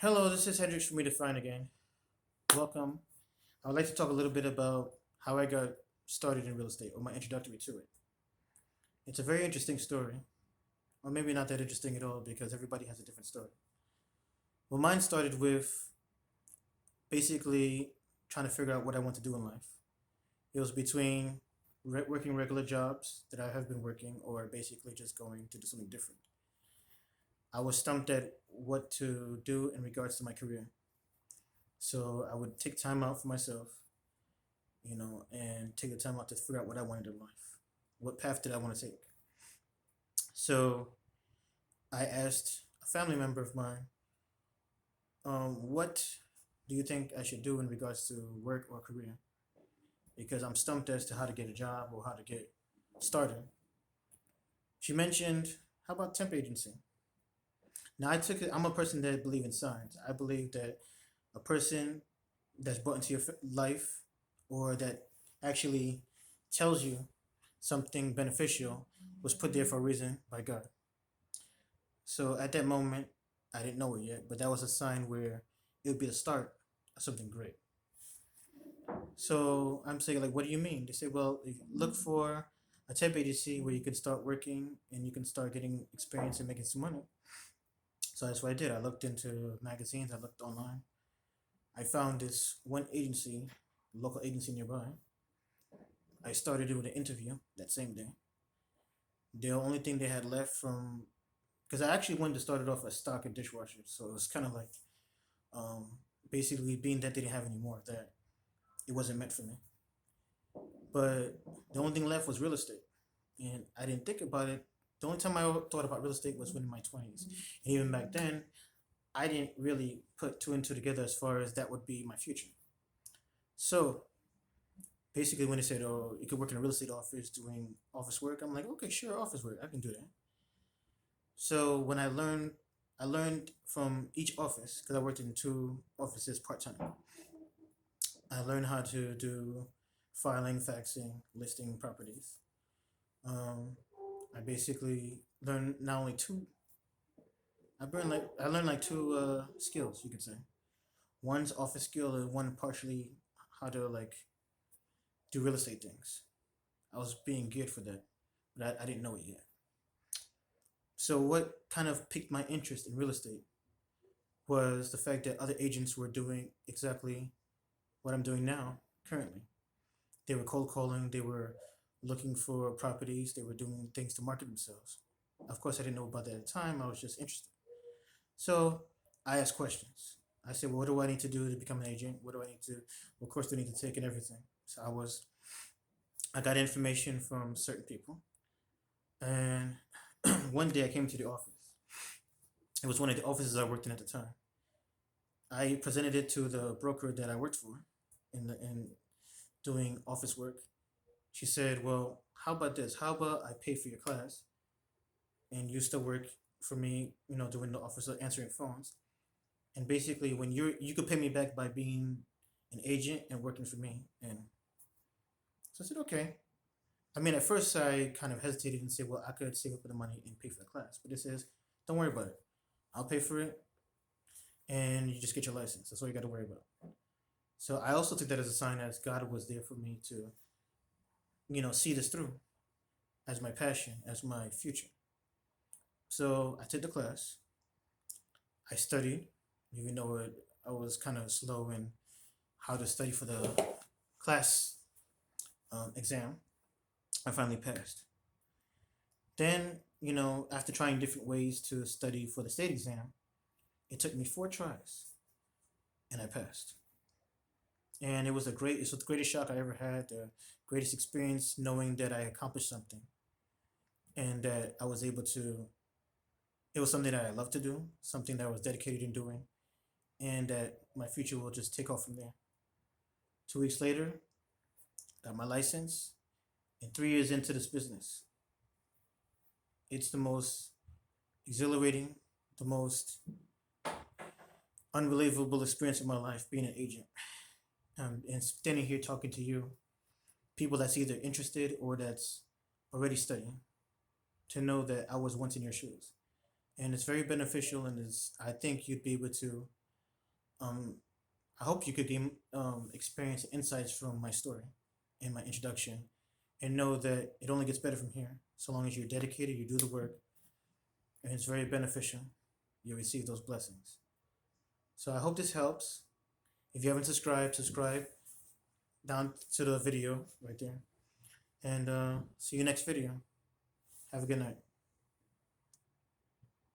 Hello, this is Hendrix from Redefine again. Welcome. I would like to talk a little bit about how I got started in real estate or my introductory to it. It's a very interesting story, or maybe not that interesting at all because everybody has a different story. Well, mine started with basically trying to figure out what I want to do in life. It was between working regular jobs that I have been working or basically just going to do something different. I was stumped at what to do in regards to my career. So I would take time out for myself, and take the time out to figure out what I wanted in life. What path did I want to take? So I asked a family member of mine, what do you think I should do in regards to work or career? Because I'm stumped as to how to get a job or how to get started. She mentioned, how about temp agency? Now I took it, I'm a person that believes in signs. I believe that a person that's brought into your life or that actually tells you something beneficial was put there for a reason by God. So at that moment, I didn't know it yet, but that was a sign where it would be the start of something great. So I'm saying, like, what do you mean? They say, well, if you look for a temp agency where you can start working and you can start getting experience and making some money. So that's what I did. I looked into magazines, I looked online. I found this one agency, local agency nearby. I started doing an interview that same day. The only thing they had left from, because I actually wanted to start it off as stock and dishwashers, so it was kind of like, um, basically being that they didn't have any more of that, it wasn't meant for me. But the only thing left was real estate, and I didn't think about it. The only time I thought about real estate was when in my 20s, and even back then, I didn't really put two and two together as far as that would be my future. So basically, when they said, "Oh, you could work in a real estate office doing office work," I'm like, "Okay, sure, office work, I can do that." So when I learned from each office because I worked in two offices part time. I learned how to do filing, faxing, listing properties. Um, I basically learned not only two. I learned like two skills you could say. One's office skill and one partially how to like do real estate things. I was being geared for that, but I didn't know it yet. So what kind of piqued my interest in real estate was the fact that other agents were doing exactly what I'm doing now currently. They were cold calling, they were looking for properties, they were doing things to market themselves. Of course, I didn't know about that at the time, I was just interested. So I asked questions. I said, well, what do I need to do to become an agent? What do I need to, what course do I need to take and everything? So I got information from certain people. And one day I came to the office. It was one of the offices I worked in at the time. I presented it to the broker that I worked for in doing office work. She said, "Well, how about this? How about I pay for your class and you still work for me, doing the office answering phones. And basically when you could pay me back by being an agent and working for me." And so I said, "Okay." I mean, at first I kind of hesitated and said, "Well, I could save up the money and pay for the class." But it says, "Don't worry about it. I'll pay for it and you just get your license. That's all you got to worry about." So I also took that as a sign as God was there for me to, see this through as my passion, as my future. So I took the class. I studied, even though I was kind of slow in how to study for the class exam. I finally passed. Then, after trying different ways to study for the state exam, it took me 4 tries and I passed. And it was the greatest shock I ever had, the greatest experience knowing that I accomplished something and that I was able to, it was something that I love to do, something that I was dedicated in doing, and that my future will just take off from there. 2 weeks later, got my license, and 3 years into this business, it's the most exhilarating, the most unbelievable experience of my life being an agent. And standing here talking to you, people that's either interested or that's already studying, to know that I was once in your shoes. And it's very beneficial, and I think you'd be able to Um, I hope you could gain experience insights from my story and my introduction, and know that it only gets better from here. So long as you're dedicated, you do the work, and it's very beneficial. You receive those blessings. So I hope this helps. If you haven't subscribed, subscribe down to the video right there. And see you next video. Have a good night.